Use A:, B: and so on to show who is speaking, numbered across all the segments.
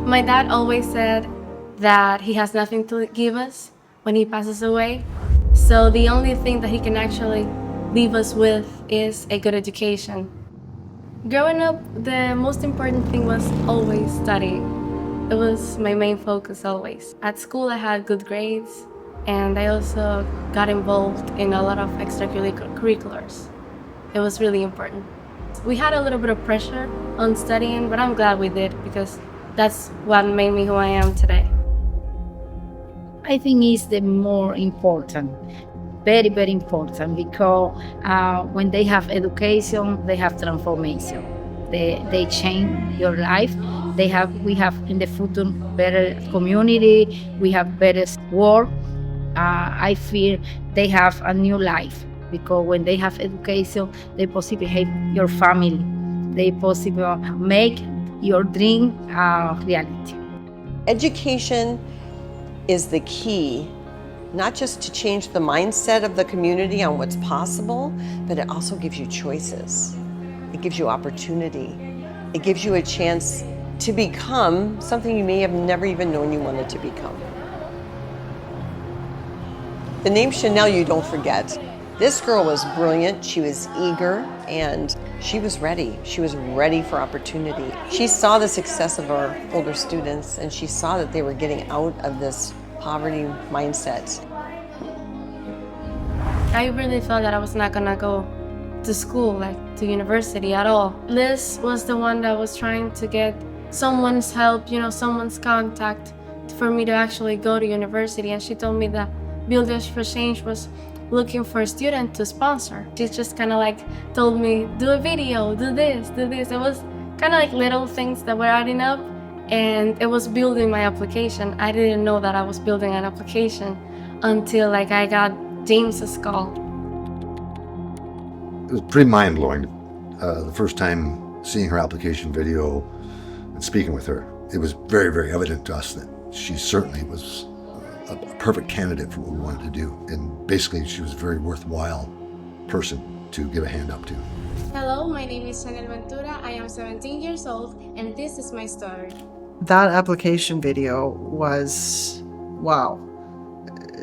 A: My dad always said that he has nothing to give us when he passes away. So the only thing that he can actually leave us with is a good education. Growing up, the most important thing was always studying. It was my main focus always. At school, I had good grades, and I also got involved in a lot of extracurriculars. It was really important. We had a little bit of pressure on studying, but I'm glad we did because that's what made me who I am today.
B: I think it's the more important, very, very important, because when they have education, they have transformation. They change your life. We have in the future better community. We have better work. I feel they have a new life because when they have education, they possibly help your family. They possibly make your dream reality.
C: Education is the key, not just to change the mindset of the community on what's possible, but it also gives you choices. It gives you opportunity. It gives you a chance to become something you may have never even known you wanted to become. The name Shannel you don't forget. This girl was brilliant, she was eager, and she was ready. She was ready for opportunity. She saw the success of our older students, and she saw that they were getting out of this poverty mindset.
A: I really thought that I was not gonna go to school, like to university at all. Liz was the one that was trying to get someone's help, someone's contact for me to actually go to university, and she told me that Builders for Change was looking for a student to sponsor. She just kind of like told me, do a video, do this, do this. It was kind of like little things that were adding up, and it was building my application. I didn't know that I was building an application until like I got James's call.
D: It was pretty mind-blowing. The first time seeing her application video and speaking with her, it was very, very evident to us that she certainly was a perfect candidate for what we wanted to do. And basically, she was a very worthwhile person to give a hand up to.
A: Hello, my name is Shannel Ventura. I am 17 years old, and this is my story.
E: That application video was, wow,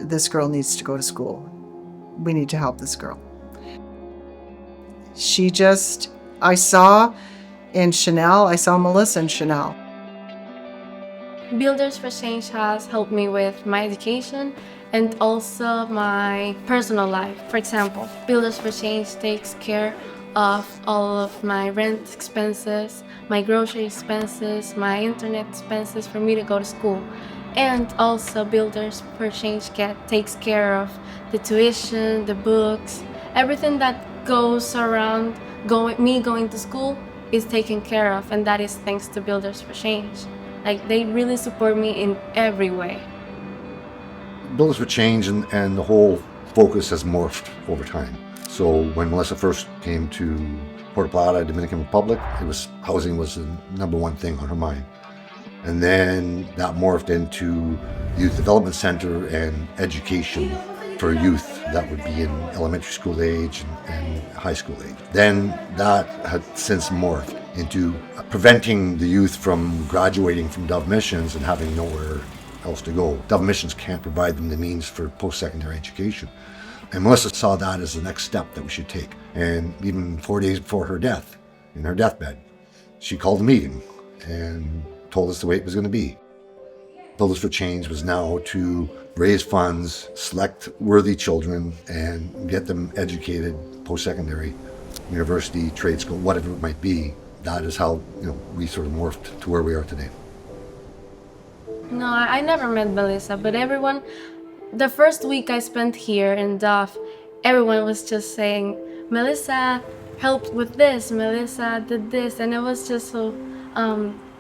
E: this girl needs to go to school. We need to help this girl. I saw in Shannel, I saw Melissa in Shannel.
A: Builders for Change has helped me with my education and also my personal life. For example, Builders for Change takes care of all of my rent expenses, my grocery expenses, my internet expenses for me to go to school. And also Builders for Change takes care of the tuition, the books, everything that goes around me going to school is taken care of, and that is thanks to Builders for Change. Like, they really support me in every way.
D: Builders for Change and the whole focus has morphed over time. So when Melissa first came to Puerto Plata, Dominican Republic, housing was the number one thing on her mind. And then that morphed into Youth Development Center and education for youth that would be in elementary school age and high school age. Then that had since morphed into preventing the youth from graduating from Dove Missions and having nowhere else to go. Dove Missions can't provide them the means for post-secondary education. And Melissa saw that as the next step that we should take. And even 4 days before her death, in her deathbed, she called a meeting and told us the way it was going to be. Builders for Change was now to raise funds, select worthy children, and get them educated, post-secondary, university, trade school, whatever it might be. That is how we sort of morphed to where we are today.
A: No, I never met Melissa, but everyone, the first week I spent here in Dove, everyone was just saying, Melissa helped with this, Melissa did this, and it was just so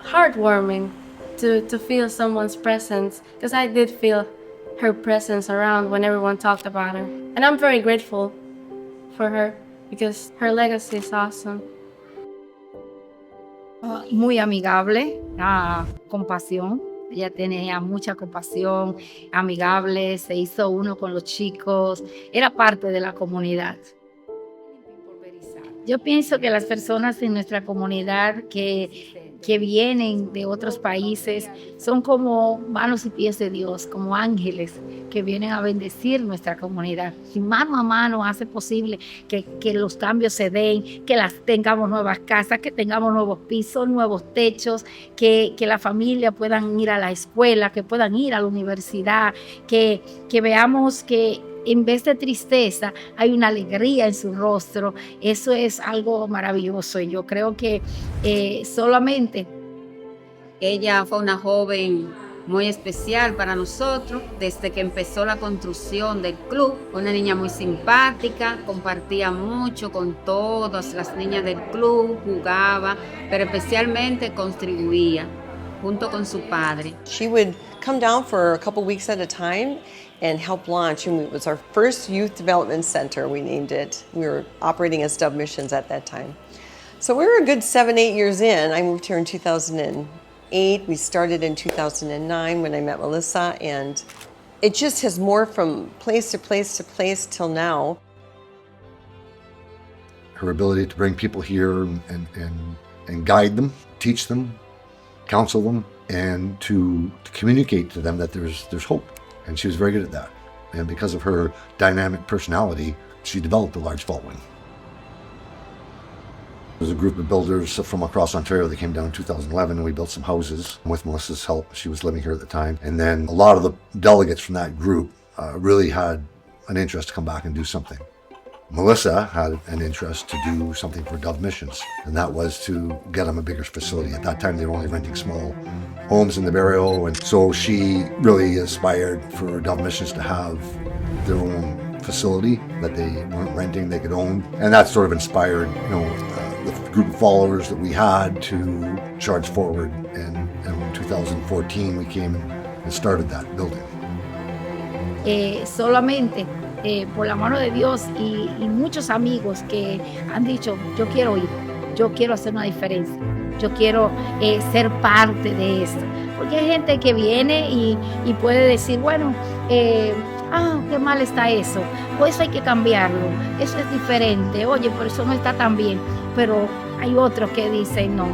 A: heartwarming to feel someone's presence, because I did feel her presence around when everyone talked about her. And I'm very grateful for her because her legacy is awesome.
B: Muy amigable, compasión. Ella tenía mucha compasión, amigable, se hizo uno con los chicos, era parte de la comunidad. Yo pienso que las personas en nuestra comunidad que vienen de otros países son como manos y pies de Dios, como ángeles que vienen a bendecir nuestra comunidad. Y mano a mano hace posible que los cambios se den, que las tengamos nuevas casas, que tengamos nuevos pisos, nuevos techos, que la familia puedan ir a la escuela, que puedan ir a la universidad, que veamos que en vez de tristeza, hay una alegría en su rostro. Eso es algo maravilloso y yo creo que solamente
F: ella fue una joven muy especial para nosotros desde que empezó la construcción del club. Una niña muy simpática, compartía mucho con todas las niñas del club, jugaba, pero especialmente contribuía junto con su padre.
C: She would come down for a couple weeks at a time and help launch. And it was our first youth development center, we named it. We were operating as Dove Missions at that time. So we were a good 7-8 years in. I moved here in 2008. We started in 2009 when I met Melissa, and it just has morphed from place to place to place till now.
D: Her ability to bring people here and guide them, teach them, counsel them, and to communicate to them that there's hope. And she was very good at that. And because of her dynamic personality, she developed a large following. There was a group of builders from across Ontario that came down in 2011, and we built some houses with Melissa's help. She was living here at the time. And then a lot of the delegates from that group really had an interest to come back and do something. Melissa had an interest to do something for Dove Missions, and that was to get them a bigger facility. At that time, they were only renting small homes in the barrio, and so she really aspired for Dove Missions to have their own facility that they weren't renting, they could own. And that sort of inspired, the group of followers that we had to charge forward. And in 2014, we came and started that building.
B: Solamente por la mano de Dios y muchos amigos que han dicho, yo quiero ir, yo quiero hacer una diferencia, yo quiero ser parte de esto. Porque hay gente que viene y puede decir, bueno, qué mal está eso, o eso hay que cambiarlo, eso es diferente, oye, por eso no está tan bien. Pero hay otros que dicen, no,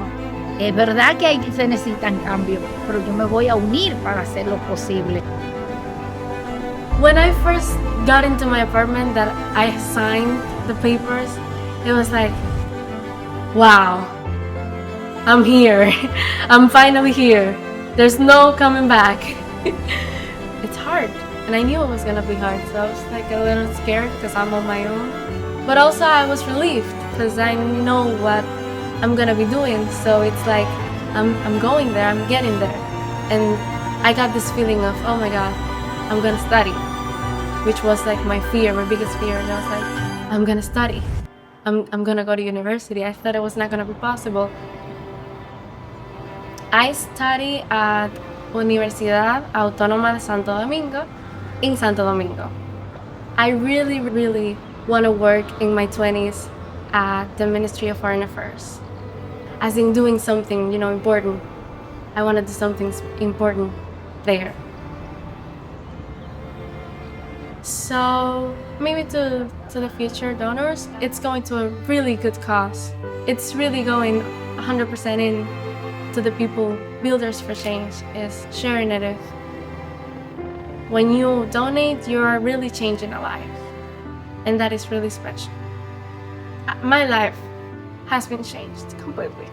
B: es verdad que se necesitan cambios, pero yo me voy a unir para hacerlo posible.
A: When I first got into my apartment that I signed the papers, it was like, wow, I'm here. I'm finally here. There's no coming back. It's hard, and I knew it was gonna be hard, so I was like a little scared because I'm on my own. But also I was relieved because I know what I'm gonna be doing, so it's like I'm going there, I'm getting there. And I got this feeling of, oh my God, I'm gonna study, which was like my fear, my biggest fear. And I was like, I'm gonna study. I'm gonna go to university. I thought it was not gonna be possible. I study at Universidad Autónoma de Santo Domingo in Santo Domingo. I really, really want to work in my 20s at the Ministry of Foreign Affairs, as in doing something, important. I want to do something important there. So maybe to the future donors, it's going to a really good cause. It's really going 100% in to the people. Builders for Change is sharing it. When you donate, you are really changing a life, and that is really special. My life has been changed completely.